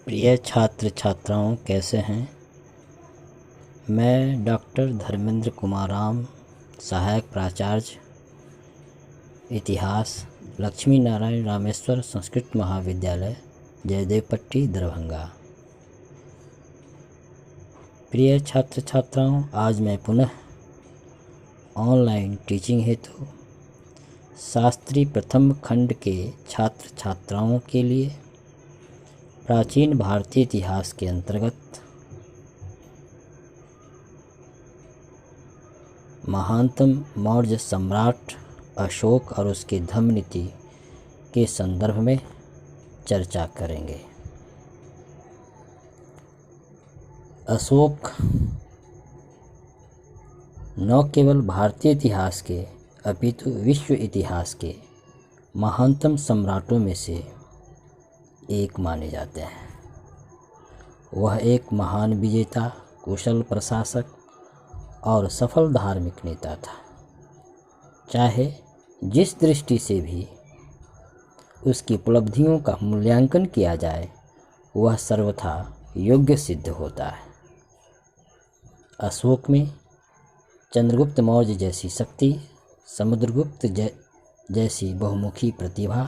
प्रिय छात्र छात्राओं, कैसे हैं? मैं डॉक्टर धर्मेंद्र कुमार राम, सहायक प्राचार्य इतिहास, लक्ष्मी नारायण रामेश्वर संस्कृत महाविद्यालय, जयदेवपट्टी, दरभंगा। प्रिय छात्र छात्राओं, आज मैं पुनः ऑनलाइन टीचिंग हेतु शास्त्री प्रथम खंड के छात्र छात्राओं के लिए प्राचीन भारतीय इतिहास के अंतर्गत महानतम मौर्य सम्राट अशोक और उसके धम्म नीति के संदर्भ में चर्चा करेंगे। अशोक न केवल भारतीय इतिहास के अपितु विश्व इतिहास के महानतम सम्राटों में से एक माने जाते हैं। वह एक महान विजेता, कुशल प्रशासक और सफल धार्मिक नेता था। चाहे जिस दृष्टि से भी उसकी उपलब्धियों का मूल्यांकन किया जाए, वह सर्वथा योग्य सिद्ध होता है। अशोक में चंद्रगुप्त मौर्य जैसी शक्ति, समुद्रगुप्त जैसी बहुमुखी प्रतिभा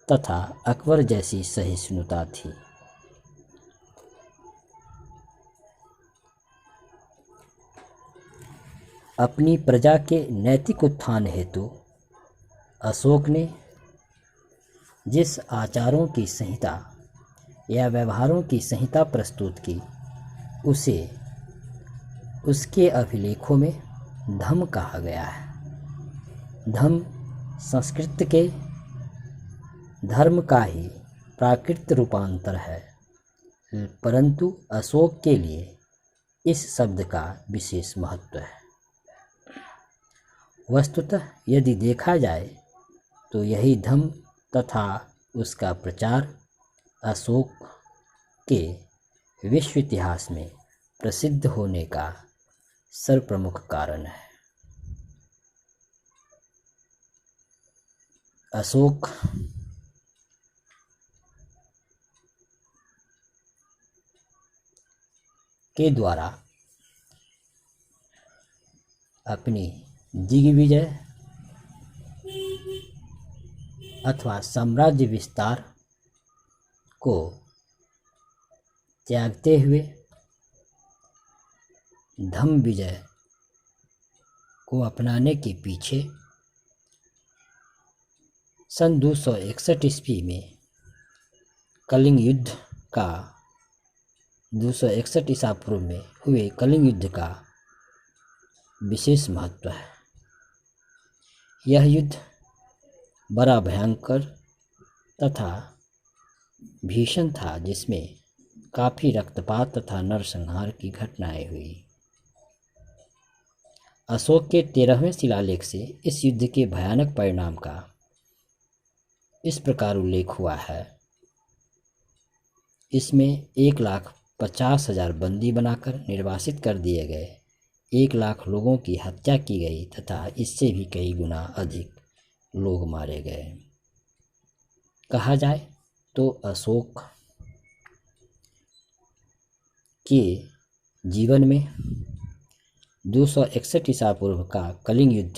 तथा अकबर जैसी सहिष्णुता थी। अपनी प्रजा के नैतिक उत्थान हेतु अशोक ने जिस आचारों की संहिता या व्यवहारों की संहिता प्रस्तुत की, उसे उसके अभिलेखों में धम्म कहा गया है। धम्म संस्कृत के धर्म का ही प्राकृत रूपांतर है, परंतु अशोक के लिए इस शब्द का विशेष महत्व है। वस्तुतः यदि देखा जाए तो यही धम्म तथा उसका प्रचार अशोक के विश्व इतिहास में प्रसिद्ध होने का सर्वप्रमुख कारण है। अशोक के द्वारा अपनी दिग्विजय अथवा साम्राज्य विस्तार को त्यागते हुए धम्म विजय को अपनाने के पीछे सन 261 ईस्वी में कलिंग युद्ध का 261 ईसा पूर्व में हुए कलिंग युद्ध का विशेष महत्व है। यह युद्ध बड़ा भयंकर तथा भीषण था, जिसमें काफ़ी रक्तपात तथा नरसंहार की घटनाएं हुई। अशोक के 13वें शिलालेख से इस युद्ध के भयानक परिणाम का इस प्रकार उल्लेख हुआ है। इसमें 1,50,000 बंदी बनाकर निर्वासित कर दिए गए, 1,00,000 लोगों की हत्या की गई तथा इससे भी कई गुना अधिक लोग मारे गए। कहा जाए तो अशोक के जीवन में 261 ईसा पूर्व का कलिंग युद्ध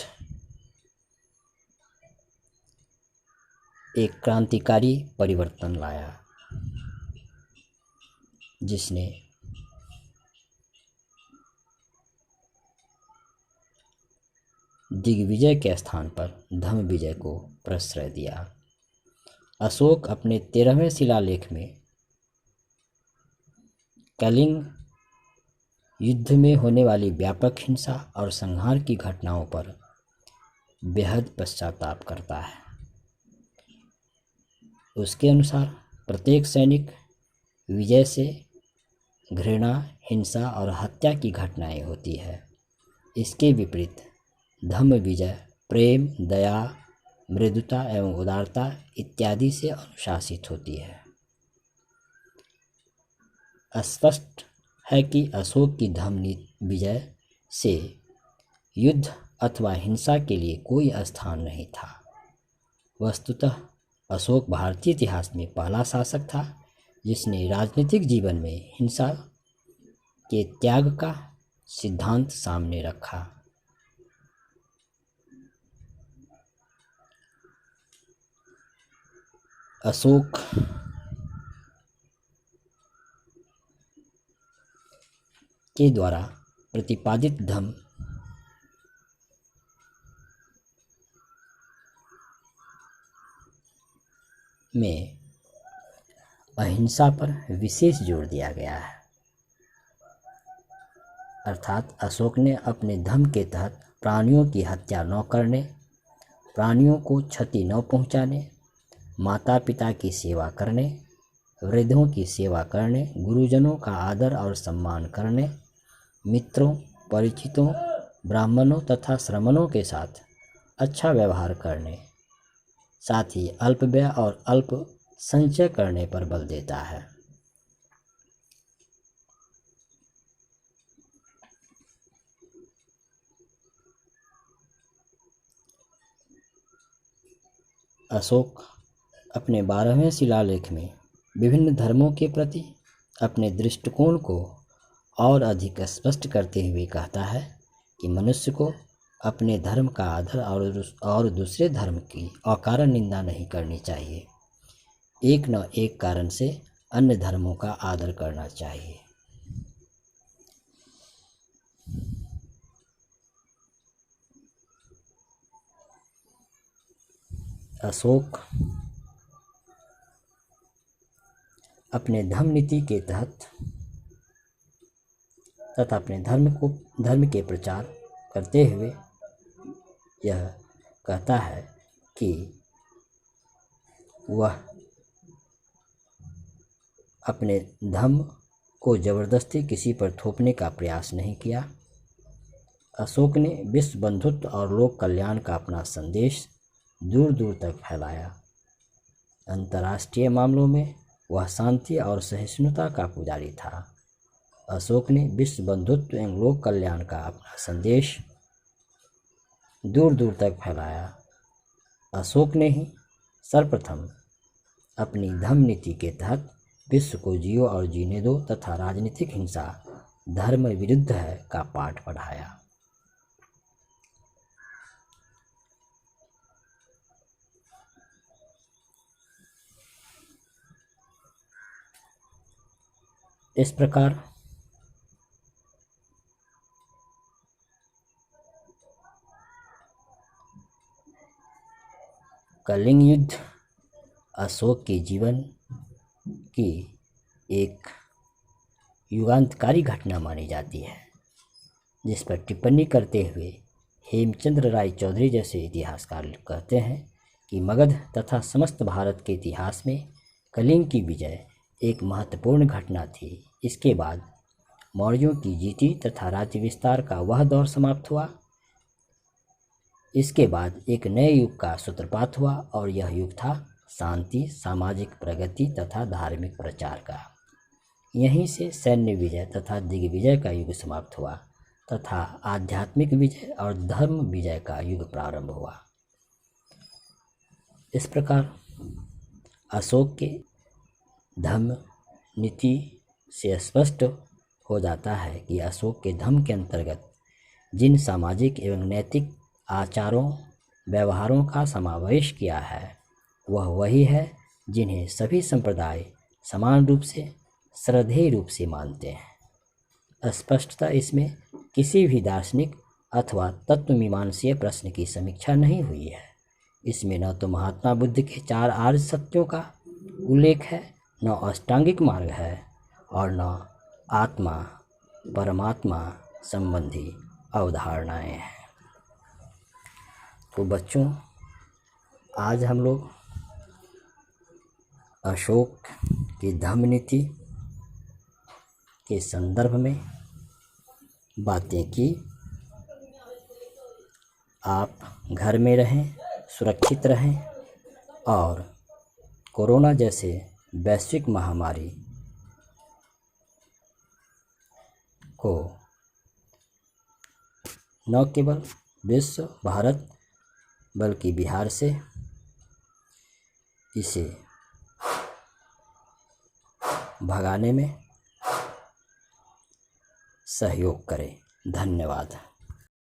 एक क्रांतिकारी परिवर्तन लाया, जिसने दिग्विजय के स्थान पर धम्म विजय को प्रश्रय दिया। अशोक अपने 13वें शिलालेख में कलिंग युद्ध में होने वाली व्यापक हिंसा और संहार की घटनाओं पर बेहद पश्चाताप करता है। उसके अनुसार प्रत्येक सैनिक विजय से घृणा, हिंसा और हत्या की घटनाएं होती है। इसके विपरीत धम्म विजय प्रेम, दया, मृदुता एवं उदारता इत्यादि से अनुशासित होती है। स्पष्ट है कि अशोक की धम्म विजय से युद्ध अथवा हिंसा के लिए कोई स्थान नहीं था। वस्तुतः अशोक भारतीय इतिहास में पहला शासक था जिसने राजनीतिक जीवन में हिंसा के त्याग का सिद्धांत सामने रखा। अशोक के द्वारा प्रतिपादित धम्म में अहिंसा पर विशेष जोर दिया गया है। अर्थात अशोक ने अपने धम्म के तहत प्राणियों की हत्या न करने, प्राणियों को क्षति न पहुंचाने, माता पिता की सेवा करने, वृद्धों की सेवा करने, गुरुजनों का आदर और सम्मान करने, मित्रों, परिचितों, ब्राह्मणों तथा श्रमणों के साथ अच्छा व्यवहार करने, साथ ही अल्प व्यय और अल्प संचय करने पर बल देता है। अशोक अपने 12वें शिलालेख में विभिन्न धर्मों के प्रति अपने दृष्टिकोण को और अधिक स्पष्ट करते हुए कहता है कि मनुष्य को अपने धर्म का आदर और दूसरे धर्म की अकारण निंदा नहीं करनी चाहिए। एक न एक कारण से अन्य धर्मों का आदर करना चाहिए। अशोक अपने धम्म नीति के तहत तथा अपने धर्म के प्रचार करते हुए यह कहता है कि वह अपने धर्म को जबरदस्ती किसी पर थोपने का प्रयास नहीं किया। अशोक ने विश्व बंधुत्व और लोक कल्याण का अपना संदेश दूर दूर तक फैलाया। अंतर्राष्ट्रीय मामलों में वह शांति और सहिष्णुता का पुजारी था। अशोक ने विश्व बंधुत्व एवं लोक कल्याण का अपना संदेश दूर दूर तक फैलाया। अशोक ने ही सर्वप्रथम अपनी धम्म नीति के तहत विश्व को जियो और जीने दो तथा राजनीतिक हिंसा धर्म विरुद्ध है का पाठ पढ़ाया। इस प्रकार कलिंग युद्ध अशोक के जीवन की एक युगांतकारी घटना मानी जाती है, जिस पर टिप्पणी करते हुए हेमचंद्र राय चौधरी जैसे इतिहासकार कहते हैं कि मगध तथा समस्त भारत के इतिहास में कलिंग की विजय एक महत्वपूर्ण घटना थी। इसके बाद मौर्यों की जीती तथा राज्य विस्तार का वह दौर समाप्त हुआ। इसके बाद एक नए युग का सूत्रपात हुआ और यह युग था शांति, सामाजिक प्रगति तथा धार्मिक प्रचार का। यहीं से सैन्य विजय तथा दिग्विजय का युग समाप्त हुआ तथा आध्यात्मिक विजय और धर्म विजय का युग प्रारंभ हुआ। इस प्रकार अशोक के धम्म नीति से स्पष्ट हो जाता है कि अशोक के धम्म के अंतर्गत जिन सामाजिक एवं नैतिक आचारों व्यवहारों का समावेश किया है वह वही है जिन्हें सभी संप्रदाय समान रूप से श्रद्धेय रूप से मानते हैं। स्पष्टता इसमें किसी भी दार्शनिक अथवा तत्वमीमांसीय प्रश्न की समीक्षा नहीं हुई है। इसमें न तो महात्मा बुद्ध के 4 आर्य सत्यों का उल्लेख है, न अष्टांगिक मार्ग है और न आत्मा परमात्मा संबंधी अवधारणाएं हैं। तो बच्चों, आज हम लोग अशोक की धम्म नीति के संदर्भ में बातें की। आप घर में रहें, सुरक्षित रहें और कोरोना जैसे वैश्विक महामारी को न केवल विश्व भारत बल्कि बिहार से इसे भगाने में सहयोग करें। धन्यवाद।